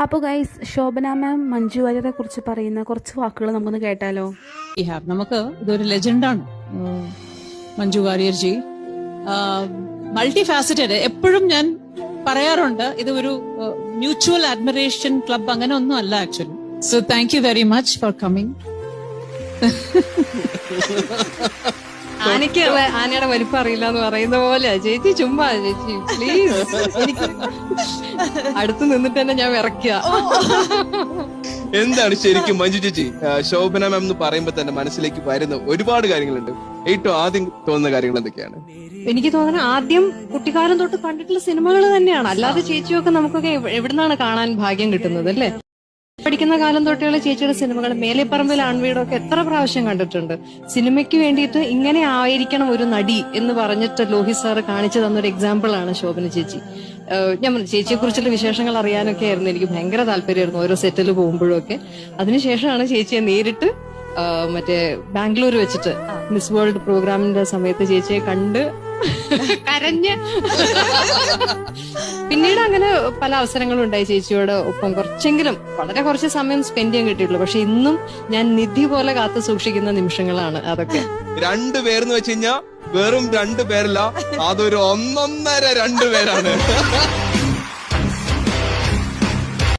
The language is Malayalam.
അപ്പോൾ ഗൈസ്, ശോഭന മാം മഞ്ജു വാര്യരെ കുറിച്ച് പറയുന്ന കുറച്ച് വാക്കുകൾ നമുക്കൊന്ന് കേട്ടാലോ? നമുക്ക് ഇതൊരു ലെജൻഡാണ് മഞ്ജു വാര്യർജി. Multi faceted. എപ്പോഴും ഞാൻ പറയാറുണ്ട്, ഇത് ഒരു മ്യൂച്വൽ അഡ്മിറേഷൻ ക്ലബ് അങ്ങനെ ഒന്നും അല്ല actually. So thank you very much for coming. ആനയുടെ വലിപ്പം അറിയില്ല എന്ന് പറയുന്ന പോലെ ചേച്ചി ചുമ്മാ, ചേച്ചി പ്ലീസ്, എനിക്ക് അടുത്ത് നിന്നിട്ട് തന്നെ ഞാൻ വിറക്കുക. എന്താണ് ശരിക്കും മഞ്ജു ചേച്ചി ശോഭന മാം എന്ന് പറയുമ്പോ തന്നെ മനസ്സിലേക്ക് വരുന്ന ഒരുപാട് കാര്യങ്ങളുണ്ട്. ഏറ്റവും ആദ്യം തോന്നുന്ന കാര്യങ്ങൾ എന്തൊക്കെയാണ്? എനിക്ക് തോന്നുന്നത് ആദ്യം കുട്ടിക്കാലം തൊട്ട് കണ്ടിട്ടുള്ള സിനിമകൾ തന്നെയാണ്. അല്ലാതെ ചേച്ചിയൊക്കെ നമുക്കൊക്കെ എവിടുന്നാണ് കാണാൻ ഭാഗ്യം കിട്ടുന്നത് അല്ലേ? പഠിക്കുന്ന കാലം തൊട്ടുള്ള ചേച്ചിയുടെ സിനിമകൾ, മേലെപ്പറമ്പിൽ ആൺവീടൊക്കെ എത്ര പ്രാവശ്യം കണ്ടിട്ടുണ്ട്. സിനിമയ്ക്ക് വേണ്ടിയിട്ട് ഇങ്ങനെ ആയിരിക്കണം ഒരു നടി എന്ന് പറഞ്ഞിട്ട് ലോഹിത് സാറ് കാണിച്ചു തന്നൊരു എക്സാമ്പിൾ ആണ് ശോഭന ചേച്ചി. ഞാൻ ചേച്ചിയെ കുറിച്ചുള്ള വിശേഷങ്ങൾ അറിയാനൊക്കെ ആയിരുന്നു എനിക്ക് ഭയങ്കര താല്പര്യമായിരുന്നു, ഓരോ സെറ്റിൽ പോകുമ്പോഴും ഒക്കെ. അതിനുശേഷമാണ് ചേച്ചിയെ നേരിട്ട് മറ്റേ ബാംഗ്ലൂർ വെച്ചിട്ട് മിസ് വേൾഡ് പ്രോഗ്രാമിന്റെ സമയത്ത് ചേച്ചിയെ കണ്ട് കരഞ്ഞ് പിന്നീട് അങ്ങനെ പല അവസരങ്ങളും ഉണ്ടായി ചേച്ചിയോട് ഒപ്പം കുറച്ചെങ്കിലും വളരെ കുറച്ച് സമയം സ്പെൻഡ് ചെയ്യാൻ കിട്ടിയിട്ടുള്ളൂ. പക്ഷെ ഇന്നും ഞാൻ നിധി പോലെ കാത്തു സൂക്ഷിക്കുന്ന നിമിഷങ്ങളാണ് അതൊക്കെ. രണ്ടുപേരെന്ന് വെച്ച് കഴിഞ്ഞാൽ വെറും 2 പേരല്ല, അതൊരു 1.5 2 പേരാണ്.